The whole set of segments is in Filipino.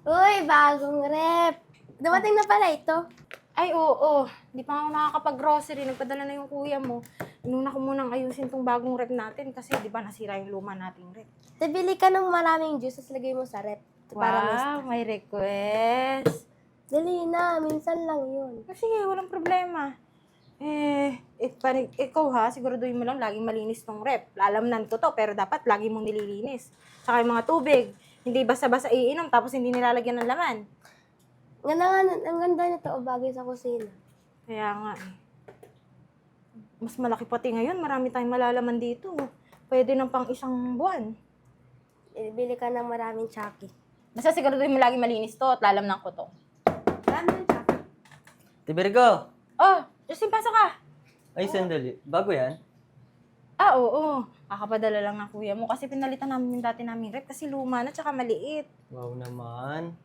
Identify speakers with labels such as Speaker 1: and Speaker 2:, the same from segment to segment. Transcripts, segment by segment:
Speaker 1: Uy, bagong rep. Dumating na pala ito.
Speaker 2: Ay, oo. Hindi pa ako nakakapag-grocery. Nagpadala na yung kuya mo. Inuna ko munang ayusin tong bagong rep natin kasi di ba nasira yung luma nating rep.
Speaker 1: Bili ka ng maraming juice, tapos lagay mo sa rep. Para may stock.
Speaker 2: Wow, may request.
Speaker 1: Dali na, minsan lang yun.
Speaker 2: Sige, walang problema. Ikaw ha, siguraduhin mo lang laging malinis tong rep. Lalamnan ko to, pero dapat lagi mong nililinis. Tsaka yung mga tubig, hindi basta-basta iinom tapos hindi nilalagyan ng laman.
Speaker 1: Ang ganda nito, o bagay sa kusina.
Speaker 2: Kaya nga eh. Mas malaki pati ngayon, marami tayong malalaman dito. Pwede ng pang isang buwan.
Speaker 1: Bili ka ng maraming Chucky.
Speaker 2: Basta siguraduhin mo lagi malinis to at lalamnan ko to.
Speaker 1: Maraming Chucky.
Speaker 3: Tibergo!
Speaker 2: Oh, Justin, pasok ka!
Speaker 3: Ay, sandali. Bago yan?
Speaker 2: Ah, oo. Kakapadala lang ng kuya mo kasi pinalitan namin yung dati naming rep kasi luma na tsaka maliit.
Speaker 3: Wow naman.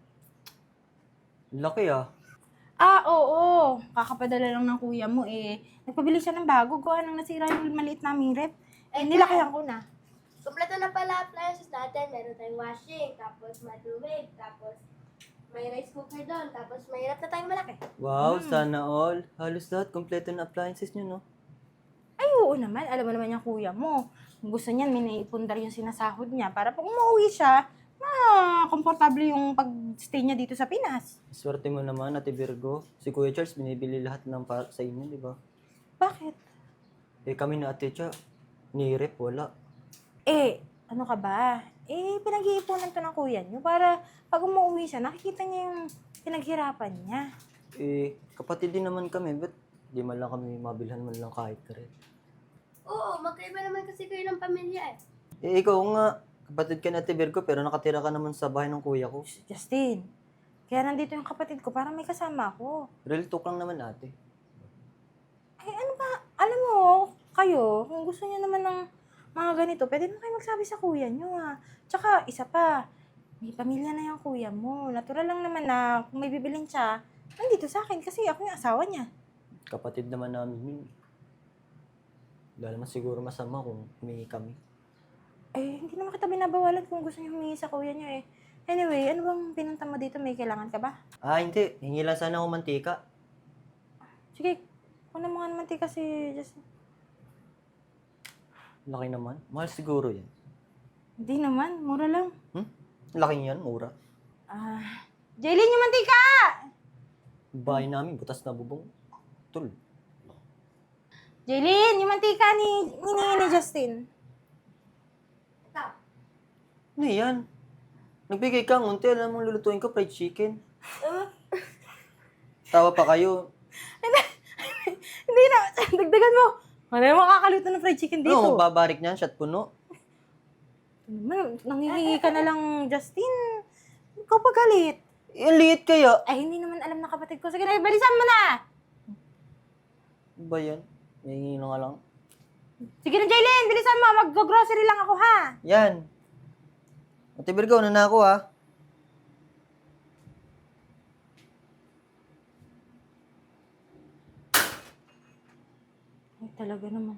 Speaker 3: Laki ah.
Speaker 2: Ah, oo. Kakapadala lang ng kuya mo eh. Nagpabili siya ng bago. Gawa nang nasira yung maliit naming rep. Eh, nilakihan ko na.
Speaker 1: Kompleto na pala appliances natin. Meron tayong washing, tapos microwave, tapos may rice cooker doon, tapos may rep na tayong malaki.
Speaker 3: Wow, sana all. Halos lahat kompleto na appliances nyo, no?
Speaker 2: Ay, oo naman. Alam mo naman yung kuya mo. Kung gusto niyan, may naipundar yung sinasahod niya para pag umuwi siya, komportable yung pag-stay niya dito sa Pinas.
Speaker 3: Swerte mo naman, Ate Virgo. Si Kuya Charles, binibili lahat ng para sa inyo, di ba?
Speaker 2: Bakit?
Speaker 3: Eh, kami na Ate Cha, ni Rep, wala.
Speaker 2: Eh, ano ka ba? Eh, pinag-iipunan to ng kuya niyo para pag umuwi siya, nakikita niya yung pinaghirapan niya.
Speaker 3: Eh, kapatid din naman kami, ba't di man lang kami mabilhan man lang kahit ka rin?
Speaker 1: Oo, magkaiba naman kasi kayo ng pamilya eh.
Speaker 3: Eh, ikaw nga, kapatid ka na Ate Virgo, pero nakatira ka naman sa bahay ng kuya ko.
Speaker 2: Justin, kaya nandito yung kapatid ko para may kasama ako.
Speaker 3: Real talk lang naman, ate.
Speaker 2: Eh, ano ba? Alam mo, kayo, kung gusto niyo naman ng mga ganito, pwede mo kayo magsabi sa kuya niyo Tsaka, isa pa, may pamilya na yung kuya mo. Natural lang naman na kung may bibilin siya, nandito sa akin kasi ako yung asawa niya.
Speaker 3: Kapatid naman namin yun. Wala naman siguro masama kung humingi kami.
Speaker 2: Eh, hindi naman kita binabawalan kung gusto niyo humingi sa kuya niyo eh. Anyway, ano bang pinunta mo dito? May kailangan ka ba?
Speaker 3: Ah, hindi. Hingi lang sana ako mantika.
Speaker 2: Sige, kunin mo nga naman tika si Justin.
Speaker 3: Laki naman. Mahal siguro yan.
Speaker 2: Hindi naman, mura lang.
Speaker 3: Laki yan, mura.
Speaker 2: Jaylin yung mantika!
Speaker 3: Bahay namin, butas na bubong. Tul.
Speaker 2: Jaylin, yung mantika ni Justin.
Speaker 1: Ito.
Speaker 3: Ano yan? Nagbigay ka, ngunti. Alam mong lulutuin ko, fried chicken. Tawa pa kayo.
Speaker 2: Hindi na, dagdagan mo. Ano yung makakaluto ng fried chicken dito?
Speaker 3: Ano, magbabarik niyan, shot puno.
Speaker 2: Nangihingi ka na lang, Justin. Ikaw pa galit.
Speaker 3: Yung liit kaya.
Speaker 2: Ay, hindi naman alam na kapatid ko. Sige na, balisan mo na!
Speaker 3: Ano ba yan? Hingi na nga lang.
Speaker 2: Sige na, Jaylin, bilisan mo. Mag-grocery lang ako, ha?
Speaker 3: Yan. Ate Virgo, ano na ako ha?
Speaker 2: Ay, talaga naman.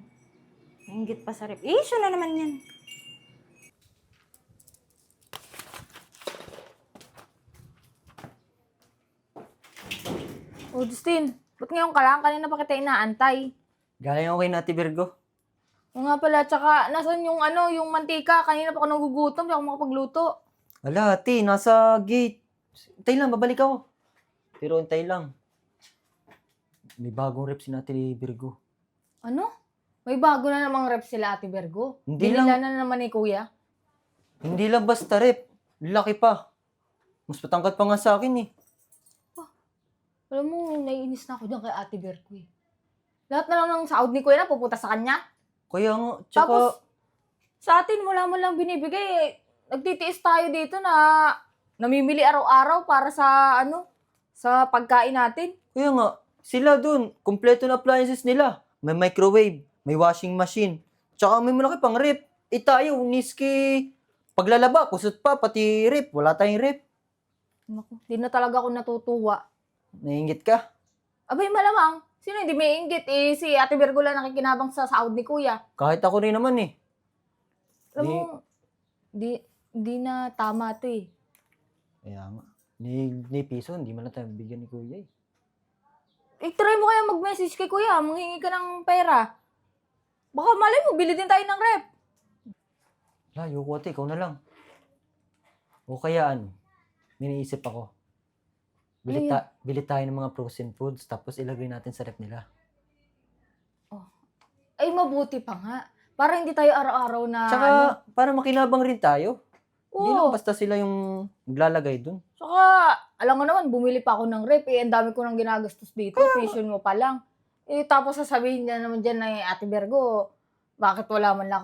Speaker 2: Nainggit pa sa rep. Issue na naman yan.
Speaker 4: Oh, Justin, ba't ngayon ka lang? Kanina pa kita inaantay.
Speaker 3: Galing ako kay Ate Virgo.
Speaker 4: O nga pala, tsaka nasan yung yung mantika? Kanina pa ako nagugutom, hindi ako makapagluto.
Speaker 3: Ala, ate, nasa gate. Antay lang, babalik ako. Pero antay lang. May bagong rep si Ate Virgo.
Speaker 4: Ano? May bago na namang rep sila, Ate Virgo.
Speaker 3: Hindi
Speaker 4: Binila
Speaker 3: lang.
Speaker 4: na naman ni Kuya.
Speaker 3: Hindi lang basta rep. Laki pa. Mas patangkat pa nga sa akin eh.
Speaker 4: Alam mo, naiinis na ako dyan kay Ate Virgo eh. Lahat na lang ng sahod ni Kuya na pupunta sa kanya.
Speaker 3: Kaya nga, tsaka...
Speaker 4: Tapos, sa atin, wala mo lang binibigay eh. Nagtitiis tayo dito na namimili araw-araw para sa sa pagkain natin.
Speaker 3: Kaya nga, sila dun, kompleto na appliances nila. May microwave, may washing machine, tsaka may malaki pang rep. Eh tayo, niski, paglalaba, kusot pa, pati rep. Wala tayong rep.
Speaker 4: Naku, di na talaga ako natutuwa.
Speaker 3: Nainggit ka?
Speaker 4: Abay, malamang. Sino hindi may inggit? Eh, si Ate Virgo lang nakikinabang sa sahod ni Kuya.
Speaker 3: Kahit ako rin naman eh.
Speaker 4: Alam mo, di na tama to eh.
Speaker 3: Kaya nga. Ni piso, hindi man lang tayo bigyan ni kuya eh.
Speaker 4: Try mo kaya mag-message kay kuya, manghingi ka ng pera. Baka malay mo, bili din tayo ng rep.
Speaker 3: Ayoko ate, ikaw na lang. O kaya ano, may naisip ako. Bili tayo ng mga frozen foods, tapos ilagay natin sa rep nila.
Speaker 4: Ay, mabuti pa nga. Para hindi tayo araw-araw na
Speaker 3: Tsaka, para makinabang rin tayo. Hindi
Speaker 4: Oo.
Speaker 3: lang basta sila yung maglalagay dun.
Speaker 4: Tsaka, alam mo naman, bumili pa ako ng rep. Ang dami ko nang ginagastos dito. Tuition mo pa lang. Tapos sasabihin niya naman dyan na Ate Virgo, bakit wala man lang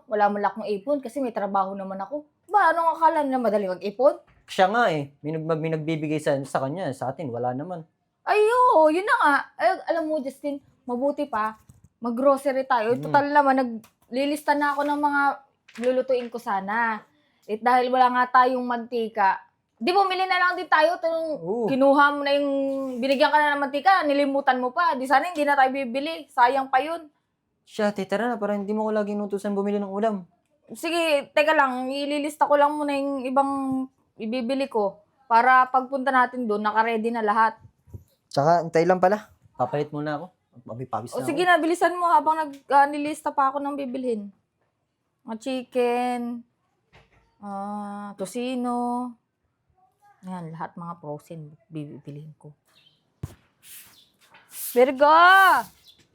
Speaker 4: wala man lang akong ipon kasi may trabaho naman ako. Ba, anong akala nila madali mag-ipon?
Speaker 3: Siya nga eh, may nagbibigay sa kanya, sa atin, wala naman.
Speaker 4: Ay, oo, yun na nga. Ay, alam mo, Justin, mabuti pa, mag-grocery tayo. Total naman, naglilista na ako ng mga lulutuin ko sana. Dahil wala nga tayong mantika, di bumili na lang din tayo.
Speaker 3: Oo.
Speaker 4: Kinuha mo na yung, binigyan ka na ng mantika, nilimutan mo pa. Di sana hindi na tayo bibili. Sayang pa yun.
Speaker 3: Siya, tara na, para hindi mo ko lagi nutusan bumili ng ulam.
Speaker 4: Sige, teka lang, ililista ko lang muna yung ibang ibibili ko. Para pagpunta natin doon, naka-ready na lahat.
Speaker 3: Tsaka, antay lang pala. Papalit muna ako. Pawis
Speaker 4: O
Speaker 3: na
Speaker 4: sige
Speaker 3: ako.
Speaker 4: na, bilisan mo habang nilista pa ako ng bibilhin. Mga chicken, tosino. Yan, lahat mga frozen bibilhin ko. Virgo!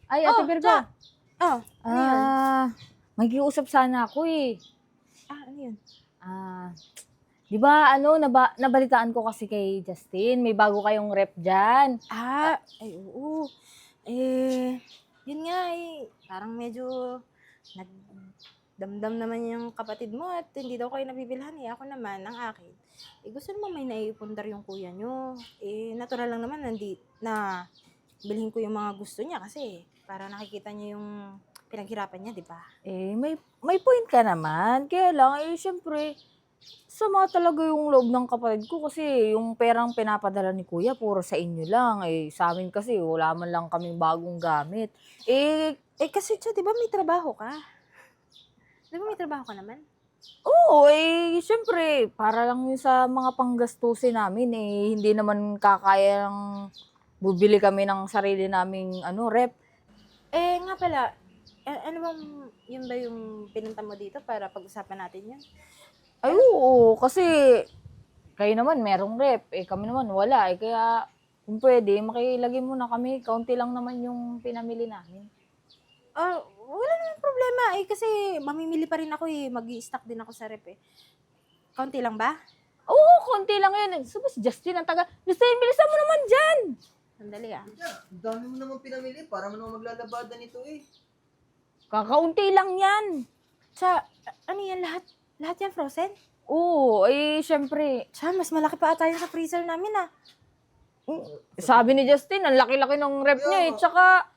Speaker 4: Ay, Ate Virgo.
Speaker 2: Oh, ano yun?
Speaker 4: Mag-iusap sana ako eh.
Speaker 2: Ano yun?
Speaker 4: Di ba, nabalitaan ko kasi kay Justin, may bago kayong rep dyan.
Speaker 2: Ay, oo. Yun nga parang medyo nagdamdam naman yung kapatid mo at hindi daw kayo nabibilhan eh. Ako naman, ang akin. Gusto naman may naiipundar yung kuya nyo. Natural lang naman na bilhin ko yung mga gusto niya kasi para nakikita niya yung pinaghirapan niya, di ba?
Speaker 4: May point ka naman. Kaya lang, syempre, sama talaga yung loob ng kapatid ko kasi yung perang pinapadala ni kuya, puro sa inyo lang. Sa amin kasi, wala man lang kaming bagong gamit.
Speaker 2: Kasi siya, di ba may trabaho ka? Di ba may trabaho ka naman?
Speaker 4: Oo, syempre, para lang yun sa mga panggastusin namin, hindi naman kakaya ng bubili kami ng sarili naming rep.
Speaker 2: Nga pala, ano bang, yun ba yung pinunta mo dito para pag-usapan natin yun?
Speaker 4: Ay, oo, kasi kayo naman merong rep, kami naman wala. Kaya, kung pwede, makilagay muna kami. Kaunti lang naman yung pinamili namin.
Speaker 2: Wala naman problema kasi mamimili pa rin ako mag-i-stock din ako sa rep Kaunti lang ba?
Speaker 4: Oo, konti lang yan. So, si Justin ang taga. Justin, bilisan mo naman dyan!
Speaker 2: Sandali
Speaker 3: Ang dami mo naman pinamili, para man ako maglalabada nito eh.
Speaker 4: Kakaunti lang yan.
Speaker 2: Ano yan lahat? Lahat yan frozen?
Speaker 4: Oo, syempre.
Speaker 2: Mas malaki pa ata yun sa freezer namin
Speaker 4: Sabi ni Justin, ang laki-laki ng rep niya Tsaka,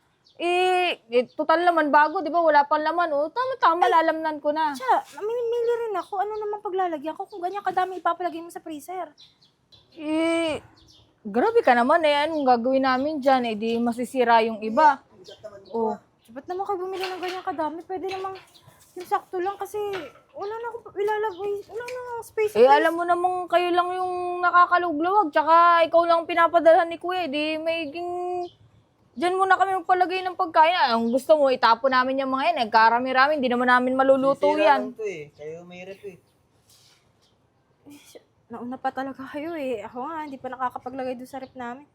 Speaker 4: total naman bago, di ba? Wala pang laman. Tama-tama, lalamnan ko na.
Speaker 2: Mamimili rin ako. Ano naman paglalagyan ko kung ganyan kadami ipapalagay mo sa freezer?
Speaker 4: Grabe ka naman Anong gagawin namin dyan? Di masisira yung iba.
Speaker 2: Ba't naman kayo bumili ng ganyan kadami? Pwede namang yung sakto lang kasi wala na akong ilalagay. Wala na akong space.
Speaker 4: Alam mo namang kayo lang yung nakakalugluwag. Tsaka ikaw lang pinapadala ni Kuya. Di magiging... Diyan muna kami magpalagay ng pagkain. Ang gusto mo, itapon namin yung mga yan. Nagkarami-rami, hindi naman namin maluluto yan.
Speaker 3: Kayo may rep
Speaker 2: Nauna pa talaga kayo Ako nga, hindi pa nakakapaglagay doon sa rep namin.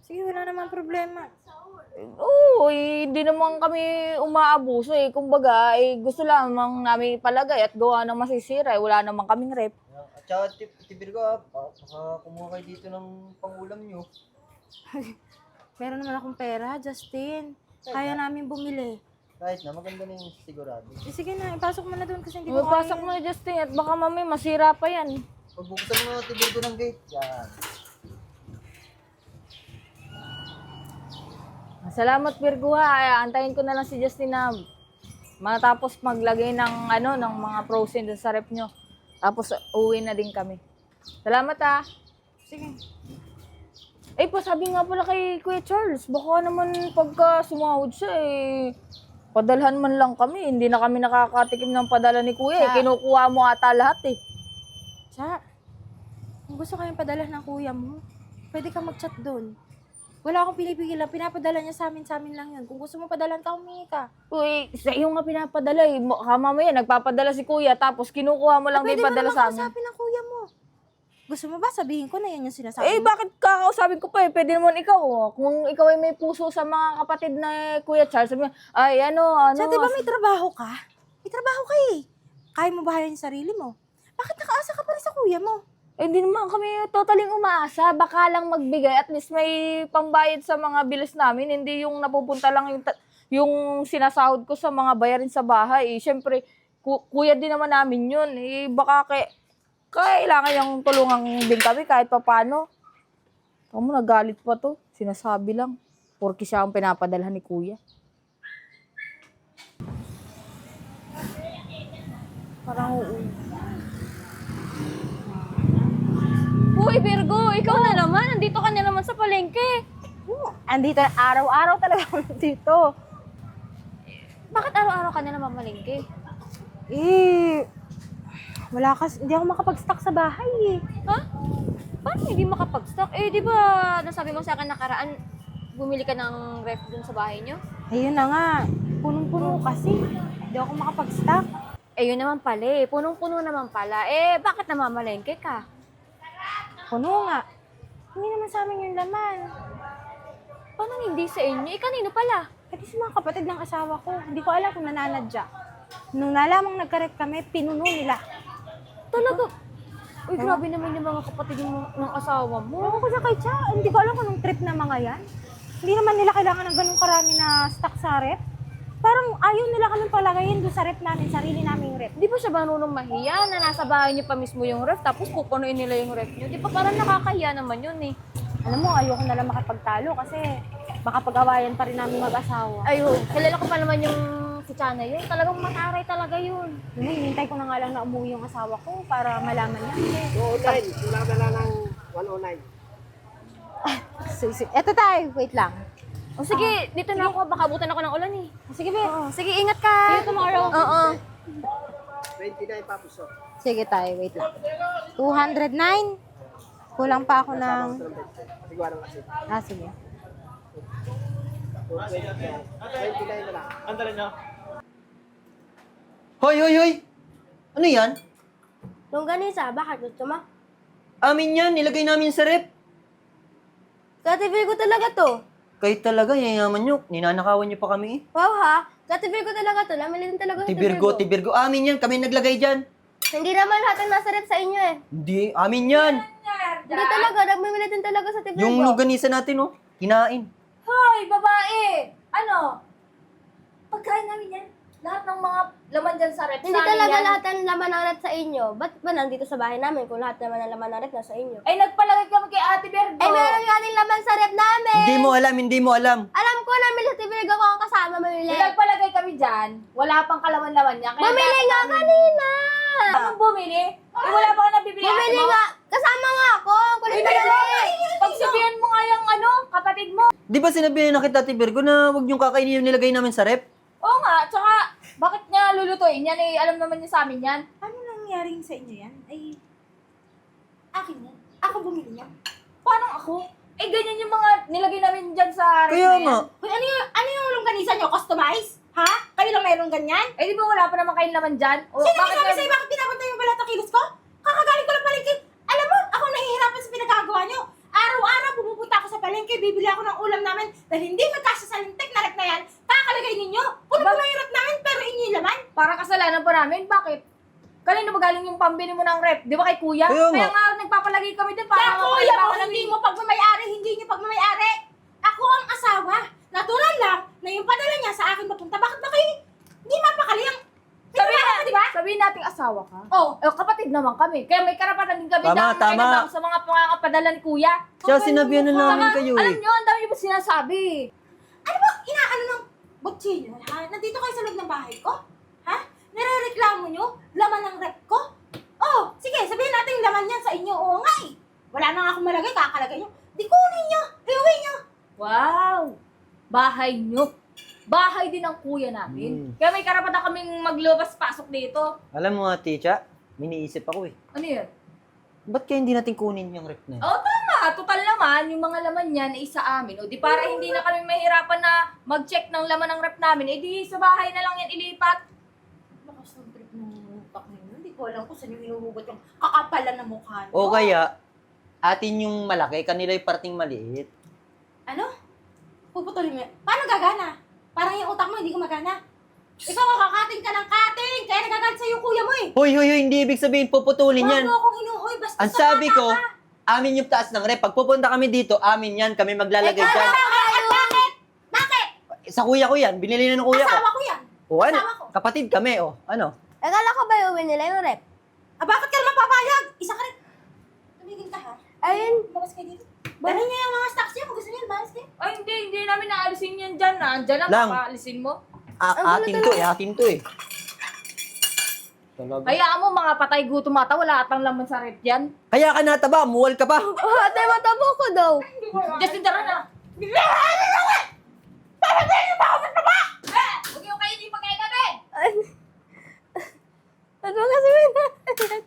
Speaker 2: Sige, wala namang problema.
Speaker 4: Oo, hindi naman kami umaabuso Kumbaga, gusto lamang namin ipalagay at gawa ng masisira. Wala naman kaming rep.
Speaker 3: At saka, tipir ko baka kumuha kayo dito ng pangulam nyo.
Speaker 2: Meron naman akong pera, Justin. Kaya namin bumili.
Speaker 3: Kahit na, maganda na yung sigurado.
Speaker 2: Sige na, ipasok mo na doon kasi hindi ko
Speaker 4: Pasok mo na, Justin, at baka mami masira pa yan.
Speaker 3: Pagbukasan mo na tipir ko ng gate. Yan.
Speaker 4: Salamat, Virgo Antayin ko na lang si Justin na matapos maglagay ng mga frozen dun sa rep nyo. Tapos uwi na din kami. Salamat
Speaker 2: Sige.
Speaker 4: Pasabi nga pala kay Kuya Charles, baka naman pagka sumahod siya padalhan man lang kami. Hindi na kami nakakatikim ng padala ni Kuya. Kinukuha mo ata lahat
Speaker 2: Siya, Kung gusto kayong padala ng kuya mo, pwede kang mag-chat doon. Wala akong pinipigilan, pinapadala niya sa amin lang yun. Kung gusto mo padalan ka, humingi ka.
Speaker 4: Uy, sa iyo nga pinapadala eh. Mamaya, nagpapadala si kuya, tapos kinukuha mo lang din
Speaker 2: Pwede mo
Speaker 4: padala
Speaker 2: naman
Speaker 4: sa amin.
Speaker 2: kausapin ng kuya mo. Gusto mo ba sabihin ko na yan yung sinasabi
Speaker 4: Eh,
Speaker 2: mo?
Speaker 4: bakit kakausapin ko pa eh? Pwede naman ikaw. Oh. Kung ikaw ay may puso sa mga kapatid na Kuya Charles, sabi mo, ay ano.
Speaker 2: Siya, di ba may trabaho ka? May trabaho ka eh. Kaya mo bahayan yung sarili mo. Bakit nakaasa ka pa rin sa kuya mo?
Speaker 4: Eh, hindi naman kami totaling umaasa. Baka lang magbigay. At least may pambayad sa mga bilis namin. Hindi yung napupunta lang yung sinasahod ko sa mga bayarin sa bahay. Eh, Siyempre, kuya din naman namin yun. Eh, baka kailangan yung tulungan din kami kahit pa paano. Kamu, nagalit pa to. Sinasabi lang. Porke siya ang pinapadalhan ni kuya.
Speaker 2: Parang oo.
Speaker 5: Uy, Virgo, ikaw na naman. Nandito ka na naman sa palengke.
Speaker 2: Andito, araw-araw talaga ako dito.
Speaker 5: Bakit araw-araw ka na naman malengke?
Speaker 2: Eh, wala kasi, hindi ako makapag-stock sa bahay eh.
Speaker 5: Ha? Paano hindi makapag-stock? Eh, di ba nasabi mo sa akin nakaraan, bumili ka ng ref dun sa bahay nyo?
Speaker 2: Ayun na nga, punong-puno kasi. Hindi ako makapag-stock.
Speaker 5: Eh, yun naman pala eh. Punong-puno naman pala. Eh, bakit namamalengke ka?
Speaker 2: Puno nga. Hindi naman sa amin yung laman.
Speaker 5: Paano hindi sa inyo? Eh, kanino pala?
Speaker 2: Kasi sa mga kapatid ng asawa ko, hindi ko alam kung nananadya. Nung nalamang nagkaret kami, pinuno nila.
Speaker 5: Talaga? Uy, grabe naman yung mga kapatid ng asawa mo.
Speaker 2: Ewan ko sa kay Cha, hindi ko alam kung anong trip na mga yan. Hindi naman nila kailangan ng ganun karami na stock sa rep. Parang ayaw nila kami palagayin doon sa rep namin, sarili naming rep.
Speaker 5: Di ba siya marunong mahiya na nasa bahay niyo pa mismo yung ref, tapos pupunuin nila yung ref niyo? Di ba parang nakakahiya naman yun eh.
Speaker 2: Alam mo, ayoko na lang makipagtalo kasi baka pag-awayan pa rin namin mag-asawa.
Speaker 5: Ayun, kilala ko pa naman yung si Chana yun. Talagang mataray talaga yun.
Speaker 2: Yun, hinintay ko na nga lang na umuwi yung asawa ko para malaman niya.
Speaker 6: 209, kulang na lang ng 109.
Speaker 2: Eto tayo, wait lang.
Speaker 5: O sige, dito na ako. Baka abutan ako ng ulan eh.
Speaker 2: Sige, be.
Speaker 5: Oo, sige, ingat ka.
Speaker 2: See you tomorrow.
Speaker 5: Oo.
Speaker 6: 29 pa puso.
Speaker 2: Sige tayo, wait lang. 209. Kulang pa ako ng...
Speaker 6: Siguro kasi.
Speaker 2: Sige.
Speaker 6: 29 na lang.
Speaker 3: Hoy, hoy, hoy! Ano yan?
Speaker 1: Nung ganisa, bakit gusto mo?
Speaker 3: Amin yan, nilagay namin sa rep.
Speaker 1: Katibil ko talaga to.
Speaker 3: Kahit talaga, yayaman nyo. Ninanakawan nyo pa kami eh.
Speaker 1: Wow ha? Katibil ko talaga to. Namili din talaga si
Speaker 3: Tibirgo. Amin yan, kami naglagay dyan.
Speaker 1: Hindi naman lahat ng nasa rep sa inyo eh.
Speaker 3: Hindi, amin yan.
Speaker 1: Hindi talaga. Nagmimili din talaga sa Tibil
Speaker 3: Yung
Speaker 1: ko.
Speaker 3: luganisa natin, oh. Kinain.
Speaker 4: Hoy, babae! Ano? Pagkain namin yan. Lahat ng mga laman dyan sa rep.
Speaker 1: Hindi talaga lahat ng laman ng rep sa inyo. Ba't ba nandito sa bahay namin kung lahat naman ng laman ng rep nasa inyo?
Speaker 4: Ay, nagpalagay kami kay Ate Virgo.
Speaker 1: Eh, meron nga din laman sa rep namin.
Speaker 3: Hindi mo alam.
Speaker 1: Alam ko namin sa Tibil ko ang kasama mamili.
Speaker 4: Nung nagpalagay kami dyan, wala pang kalaman-laman niya. Kaya
Speaker 1: Bumili nga kanina.
Speaker 4: Anong bumili? Eh, wala pa ka nabibili.
Speaker 1: Bumili nga. Kasama nga ako. Ang kulit talaga.
Speaker 4: Pagsabihan mo nga yung kapatid mo.
Speaker 3: Di ba sinabihan na kita, Tibirgo, na huwag niyong kakainin yung nilagay namin sa rep?
Speaker 4: Oo nga, tsaka, bakit niya lulutuin yan? Eh, alam naman niya sa amin yan.
Speaker 2: Ano nangyari sa inyo yan? Ay, akin yan. Ako bumili niya.
Speaker 4: Paano ako? Eh, ganyan yung mga nilagay namin dyan sa rep
Speaker 3: Kaya
Speaker 4: na yan.
Speaker 3: nga.
Speaker 2: Hoy, ano yung longganisa nyo? Customize? Ha? Kayo lang mayroong ganyan?
Speaker 4: Eh, di ba wala pa naman kayong laman dyan? O,
Speaker 2: Sino
Speaker 4: bakit
Speaker 2: nagsabi
Speaker 4: nga-
Speaker 2: sa'yo bakit pinapantay yung balata kilos ko? Kakagaling ko lang palengke. Alam mo, ako nahihirapan sa pinagagawa nyo. Araw-araw pumupunta ako sa palengke, bibili ako ng ulam namin dahil hindi magkasya sa lintek na rep na yan, kakalagay ninyo. Puno-puno yung rep namin pero inyo yung laman.
Speaker 4: Parang kasalanan pa namin. Bakit? Kanino ba galing yung pambili mo ng rep? Di ba kay kuya?
Speaker 3: Kaya nga.
Speaker 4: Kaya nga nagpapalagay kami din para
Speaker 2: Kaya kuya mo,
Speaker 4: makakita
Speaker 2: hindi
Speaker 4: kami.
Speaker 2: mo pagmamayari, hindi nyo pagmamayari. Ako ang asawa. Natural lang na yung padala niya sa akin papunta. Bakit ba kayo hindi mapakali ang...
Speaker 4: Sabihin nating asawa ka.
Speaker 2: Oh,
Speaker 4: Eh, kapatid naman kami. Kaya may karapatan din kami
Speaker 3: Tama,
Speaker 4: na
Speaker 3: tama.
Speaker 4: kainabang sa mga pangapadala ni kuya.
Speaker 3: Siya, sinabihan na namin
Speaker 4: Saka,
Speaker 3: kayo
Speaker 4: alam
Speaker 3: eh.
Speaker 4: nyo, ang dami nyo ba sinasabi?
Speaker 2: ano ba inaano ng botsilyo? Ha? Nandito kayo sa loob ng bahay ko? Ha? Nirereklamo nyo? Laman ng rep ko? Oh, sige, sabihin natin yung laman yan sa inyo. Oo nga eh. Wala na nga akong malagay, kakalagay nyo. Di kunin nyo. Iuwi nyo.
Speaker 4: Wow! Bahay nyo. Bahay din ng kuya namin. Kaya may karapatan kaming maglabas-pasok dito.
Speaker 3: Alam mo nga, Ticha, miniisip ako eh.
Speaker 4: Ano yun?
Speaker 3: Ba't kaya hindi natin kunin yung rep na yun?
Speaker 4: Oo, tama. Total naman, yung mga laman niyan ay sa amin. O di para hindi na kami mahirapan na mag-check ng laman ng rep namin, eh di sa bahay na lang yan ilipat.
Speaker 2: Lakas ng trip ng utak ninyo. Hindi ko alam kung saan yung hinuhugot yung kakapalan na mukha niyo.
Speaker 3: O kaya, atin yung malaki, kanila yung parting maliit.
Speaker 2: Ano? Puputulin mo yan. Paano gagana? Parang yung utak mo hindi gumagana. Ikaw makakating ka ng kating! Kaya nagagalit sa'yo yung kuya mo eh!
Speaker 3: Hoy, hindi ibig sabihin puputulin yan.
Speaker 2: Huwag mo akong inuhoy, basta
Speaker 3: Ang sabi ko, amin yung taas ng rep. Pag pupunta kami dito, amin yan. Kami maglalagay dyan.
Speaker 2: Bakit? Bakit?
Speaker 3: Sa kuya ko yan. Binili na ng kuya ko.
Speaker 2: Asawa ko yan.
Speaker 3: O ano?
Speaker 2: Asawa ko.
Speaker 3: Kapatid kami, o. Ano?
Speaker 1: Akala ko ba iuwi nila yung rep?
Speaker 2: Ah, bakit ka naman papayag? Isa ka rin. Tumigil ka ha.
Speaker 1: Ayun,
Speaker 2: Bukas kayo dito. Dali niya yung mga stocks niya. Kung gusto niya, balas kayo.
Speaker 4: Ay, hindi namin naalisin yan dyan. Andyan lang,
Speaker 3: Lang.
Speaker 4: papaalisin mo.
Speaker 3: Atin to eh. Talaga.
Speaker 4: Hayaan mo, mga patay gutom mata, wala atang laman sa rep yan.
Speaker 3: Kaya ka nataba, muwal ka pa.
Speaker 1: ate, matabo ko daw.
Speaker 4: Justin, tara na. Huwag yung kayo di pagkain namin.
Speaker 1: Ano nga sabihin natin?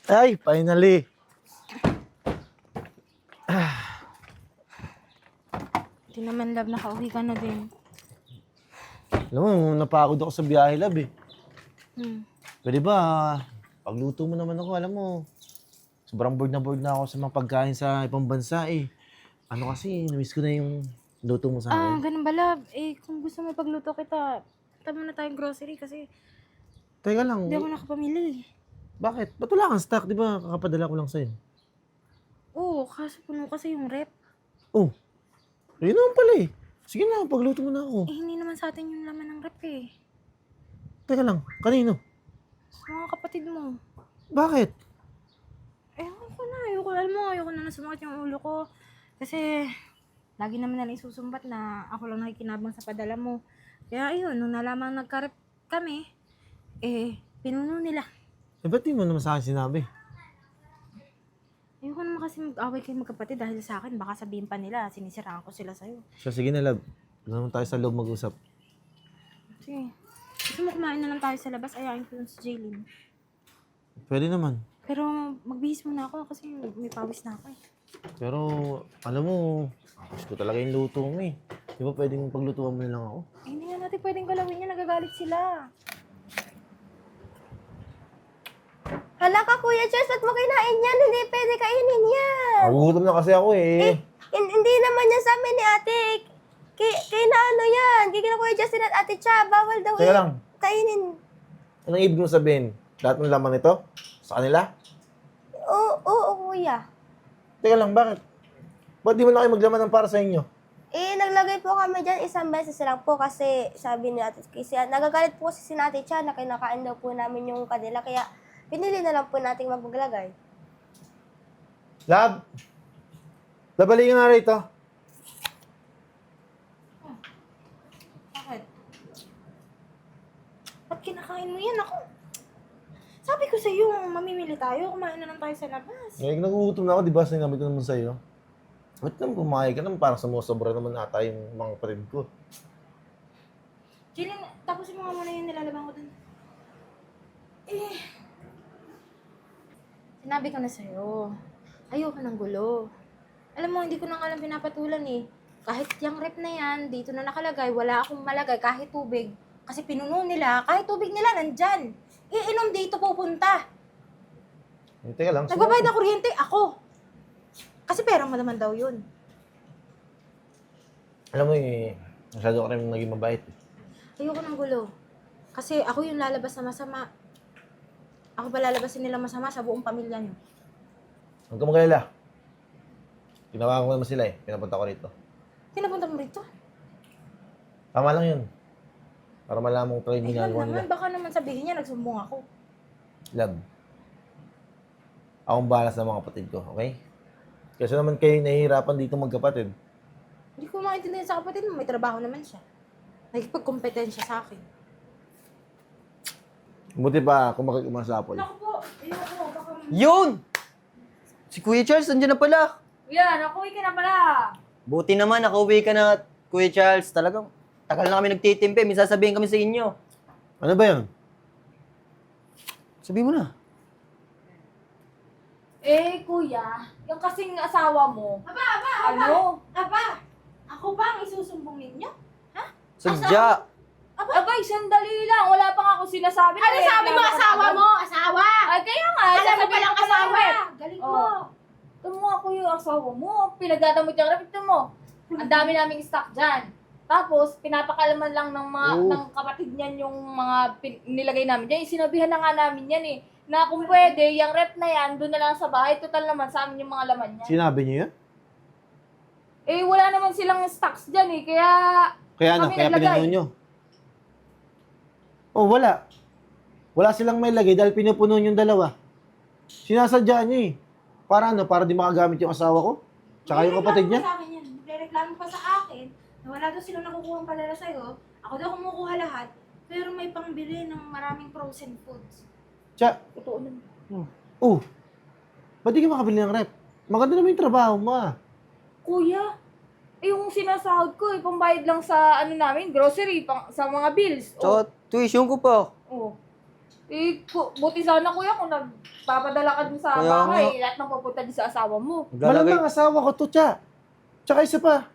Speaker 7: Ay, finally.
Speaker 2: Hindi naman, love, nakauwi ka na din.
Speaker 7: Alam mo, napagod ako sa biyahe, love eh.
Speaker 2: Hmm.
Speaker 7: Pwede ba, pagluto mo naman ako, alam mo. Sobrang bored na ako sa mga pagkain sa ibang bansa eh. Ano kasi, namiss ko na yung luto mo sa
Speaker 2: Ah,
Speaker 7: akin.
Speaker 2: ganun ba, love? Eh, kung gusto mo pagluto kita, tama na tayong grocery kasi
Speaker 7: Teka lang,
Speaker 2: hindi ako nakapamili.
Speaker 7: bakit? Ba't wala kang stock? Di ba kakapadala ko lang sa'yo?
Speaker 2: Oo, kaso puno kasi yung rep.
Speaker 7: Oh, yun naman pala eh. Sige na, pagluto mo na ako.
Speaker 2: Eh, hindi naman sa atin yung laman ng rep eh.
Speaker 7: Teka lang, kanino?
Speaker 2: Sa mga kapatid mo.
Speaker 7: Bakit?
Speaker 2: Ayoko na, ayoko na sumakit yung ulo ko. Kasi, lagi naman nalang isusumbat na ako lang nakikinabang sa padala mo. Kaya ayun, nung nalamang nagkarep kami, eh, pinuno nila.
Speaker 7: Eh, ba't di mo naman sa akin sinabi?
Speaker 2: Ayoko naman kasi mag-away kayo magkapatid dahil sa akin. Baka sabihin pa nila, sinisiraan ko sila sa'yo.
Speaker 7: So, sige na, love. Doon naman tayo sa loob mag-usap.
Speaker 2: Sige. Gusto mo kumain na lang tayo sa labas, ayain ko yung si Jaylin.
Speaker 7: Pwede naman.
Speaker 2: Pero magbihis muna ako kasi may pawis na ako eh.
Speaker 7: Pero, alam mo, gusto ko talaga yung luto mo eh. Di ba pwedeng paglutuan mo na lang ako?
Speaker 2: Eh, hindi nga natin pwedeng galawin yan, nagagalit sila.
Speaker 1: Hala ka, Kuya Charles, ba't mo kinain yan? Hindi pwede kainin yan.
Speaker 7: Nagugutom na kasi ako eh.
Speaker 1: Hindi naman yan sa amin ni ate. Kay na ano yan? Kaya Kuya Justin at ate Cha, bawal daw
Speaker 7: Teka lang,
Speaker 1: kainin.
Speaker 7: anong ibig mo sabihin? Lahat ng laman nito? Sa kanila?
Speaker 1: Oo, Kuya.
Speaker 7: Teka lang, bakit? Ba't di mo na kayo maglaman ng para sa inyo?
Speaker 1: Eh, naglagay po kami dyan isang beses lang po kasi sabi ni ate, kasi nagagalit po kasi si ate Cha na kinakain daw po namin yung kanila. Kaya pinili na lang po nating maglagay.
Speaker 7: Lab! Labali ka nga rito.
Speaker 2: Bakit? Ba't kinakain mo yan ako? Sabi ko sa'yo, mamimili tayo, kumain na lang tayo sa labas.
Speaker 7: Ngayon, nagugutom na ako, di ba? Sinabi ko naman sa'yo. Ba't naman kumain ka naman? Parang sumusobra naman ata yung mga kapatid ko.
Speaker 2: Jaylin, tapusin mo nga muna yung nilalabang ko dun. Eh, sinabi ko na sa'yo, ayoko ng gulo. Alam mo, hindi ko na nga lang pinapatulan eh. Kahit yung rep na yan, dito na nakalagay, wala akong malagay kahit tubig. Kasi pinuno nila, kahit tubig nila nandyan. Iinom dito pupunta.
Speaker 7: Eh, teka lang.
Speaker 2: Nagbabayad na kuryente, ako. Kasi pera mo naman daw yun.
Speaker 7: Alam mo eh, masyado ka rin naging mabait.
Speaker 2: Ayoko ng gulo. Kasi ako yung lalabas na masama. Ako ba lalabasin nila masama sa buong pamilya niyo?
Speaker 7: Huwag ka magalala. Ginawa ko naman sila eh. Pinapunta ko rito.
Speaker 2: Pinapunta mo rito?
Speaker 7: Tama lang yun. Para malaman ko talagang
Speaker 2: Ay,
Speaker 7: ginagawa
Speaker 2: naman,
Speaker 7: nila.
Speaker 2: baka naman sabihin niya, nagsumbong ako.
Speaker 7: Love. Akong balas ng mga kapatid ko, okay? Kasi naman kayo nahihirapan dito magkapatid.
Speaker 2: Hindi ko maintindihan sa kapatid mo, may trabaho naman siya. Nagpagkompetensya sa akin.
Speaker 7: Buti pa, kumakit umasapol.
Speaker 2: Naku po, ayoko. Baka...
Speaker 3: Yun! Si Kuya Charles, nandiyan na pala.
Speaker 2: Kuya, nakuwi ka na pala.
Speaker 3: Buti naman, nakauwi ka na, Kuya Charles. Talagang, tagal na kami nagtitimpe. May sasabihin kami sa inyo.
Speaker 7: Ano ba yun?
Speaker 3: Sabihin mo na.
Speaker 4: Kuya, yung kasing asawa mo, ano?
Speaker 2: Aba, ako ba ang isusumbong ninyo?
Speaker 3: Sadya.
Speaker 4: Abay, sandali lang. Wala pa nga ako sinasabi.
Speaker 2: Ano sabi mo, asawa mo? Asawa!
Speaker 4: Ay, kaya nga.
Speaker 2: Alam mo
Speaker 4: sasabihin
Speaker 2: palang
Speaker 4: ko pa ng
Speaker 2: asawa.
Speaker 4: rep.
Speaker 2: Galing
Speaker 4: Oh.
Speaker 2: mo.
Speaker 4: Ito mo ako yung asawa mo. Pinagdadamot yung rep. Ito mo. Ang dami naming stock dyan. Tapos, pinapakalaman lang ng mga
Speaker 7: Oh.
Speaker 4: ng kapatid niyan yung mga nilagay namin dyan. Sinabihan na nga namin yan eh. Na kung pwede, yung rep na yan, doon na lang sa bahay. Total naman sa amin yung mga laman niya.
Speaker 7: Sinabi niyo yan?
Speaker 4: Wala naman silang stocks dyan eh. Kaya,
Speaker 7: Kaya ano,
Speaker 4: Kami
Speaker 7: kaya
Speaker 4: naglagay.
Speaker 7: pinuno nyo? Oh, wala. Wala silang may lagay dahil pinupuno yung dalawa. Sinasadya niyo eh. Para ano, para di makagamit yung asawa ko? Tsaka yung kapatid niya?
Speaker 2: Sa akin yan. Nagreklamo pa sa akin na wala daw silang nakukuha ang palala sa'yo. Ako daw kumukuha lahat. Pero may pangbili ng maraming frozen foods.
Speaker 7: Tsa,
Speaker 4: totoo naman.
Speaker 7: oh, ba't di ka makabili ng rep? Maganda naman yung trabaho mo ah.
Speaker 4: Kuya, yung sinasahod ko, pambayad lang sa ano namin, grocery, sa mga bills.
Speaker 3: Tsaka, tuition ko pa.
Speaker 4: Oh. Buti sana kuya kung nagpapadala ka dun sa
Speaker 3: Kaya
Speaker 4: bahay, lahat ng pupunta din sa asawa mo.
Speaker 3: Maglalagay.
Speaker 7: Malamang asawa ko to, Tsa. Tsaka isa pa.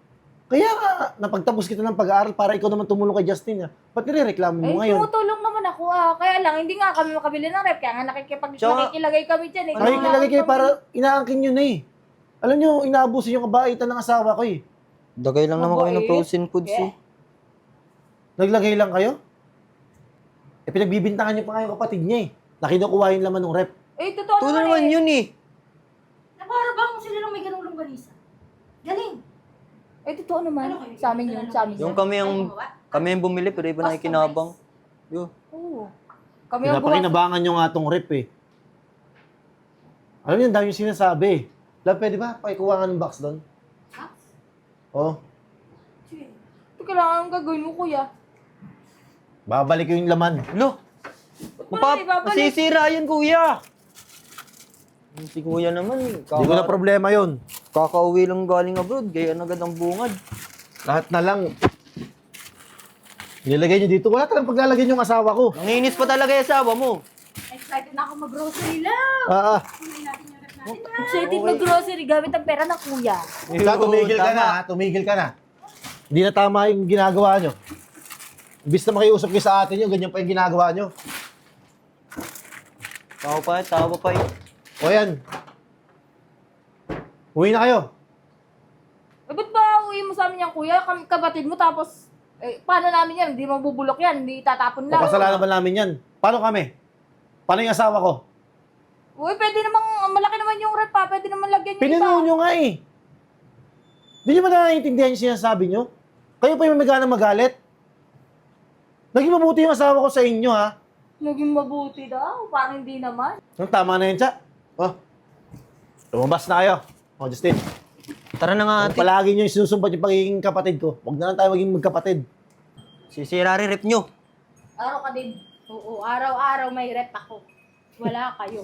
Speaker 7: Kaya nga, napagtapos kita ng pag-aaral para ikaw naman tumulong kay Justin ah. Ba't nirereklamo mo ngayon?
Speaker 4: Tumutulong naman ako Kaya lang, hindi nga kami makabili ng rep. Kaya nga
Speaker 3: Tsaka-
Speaker 4: nakikilagay kami dyan eh.
Speaker 7: Nakikilagay kayo para inaangkin yun eh. Alam nyo, inaabuso yung kabaitan ng asawa ko eh.
Speaker 3: Dagay lang naman kami ng
Speaker 4: Mabait.
Speaker 3: frozen foods eh.
Speaker 7: Naglagay lang kayo? Pinagbibintangan niyo pa nga yung kapatid niya eh. Na kinukuha yung laman ng rep.
Speaker 4: Totoo
Speaker 3: Tulo
Speaker 4: naman
Speaker 3: naman yun eh.
Speaker 2: Na para bang sila lang may ganung longganisa? Galing.
Speaker 4: Totoo naman.
Speaker 2: Ano kayo?
Speaker 4: Sa amin yun, sa amin
Speaker 3: Yung
Speaker 4: yun.
Speaker 3: kami yung bumili pero iba na ikinabang. Yo.
Speaker 4: Oo. Kami ang bukas.
Speaker 7: Pinapakinabangan nyo nga tong rep eh. Alam niyo, ang dami yung sinasabi. Love, pwede ba? Pakikuha nga ng box doon.
Speaker 2: Box?
Speaker 7: Oo.
Speaker 4: Teka lang, ang gagawin mo kuya.
Speaker 7: Babalik ko yung laman.
Speaker 3: Lo!
Speaker 4: Paano ibabalik?
Speaker 3: Masisira yan, kuya! Si kuya naman,
Speaker 7: Hindi ko na problema yon.
Speaker 3: kakauwi lang galing abroad, gaya agad ang bungad.
Speaker 7: Lahat na lang. Nilagay niyo dito. Wala talagang paglalagay yung asawa ko.
Speaker 3: Nanginis pa talaga yung asawa mo.
Speaker 2: Excited na ako mag-grocery lang. Kunin natin yung rep natin.
Speaker 4: Excited mag-grocery gamit ang pera ng kuya.
Speaker 7: Tumigil ka na, ha? Tumigil ka na. Hindi na tama yung ginagawa nyo. Imbis na makiusap kayo sa atin nyo, ganyan pa yung ginagawa nyo.
Speaker 3: Tao pa eh.
Speaker 7: O yan. Uwi na kayo.
Speaker 4: Ba't ba uwi mo sa amin yan kuya? Kapatid mo tapos, paano namin yan? Hindi mabubulok yan, hindi tatapon
Speaker 7: O
Speaker 4: lang.
Speaker 7: kasalanan ba namin yan? Paano kami? Paano yung asawa ko?
Speaker 4: Uy, pwede namang, malaki naman yung rep pa, pwede naman lagyan yung
Speaker 7: Pinuno
Speaker 4: iba.
Speaker 7: nyo nga eh. Hindi nyo ba naiintindihan yung sinasabi nyo? Kayo pa yung may ganang magalit? Naging mabuti yung asawa ko sa inyo ha.
Speaker 4: Naging mabuti daw, parang hindi naman.
Speaker 7: Ang tama na yun, Tsa. Oh. Lumabas na kayo. O, Justin.
Speaker 3: Tara na nga
Speaker 7: Kung
Speaker 3: ate.
Speaker 7: palagi nyo isinusumbat yung pagiging kapatid ko, huwag na lang tayo maging magkapatid.
Speaker 3: Sisira rin rep nyo.
Speaker 2: Araw ka din. Oo, araw-araw may rep ako. Wala kayo.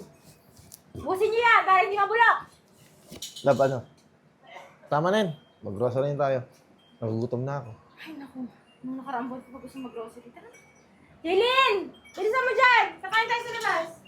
Speaker 2: Busin niyo yan para hindi mabulok.
Speaker 7: Love, ano? Tama na yun. Mag-grocery tayo. Nagugutom na ako.
Speaker 2: Ay, naku. Nung nakarambol ko pa gusto mag-grocery. Tara. Jaylin! Bilisan mo dyan! Kakain tayo sa labas.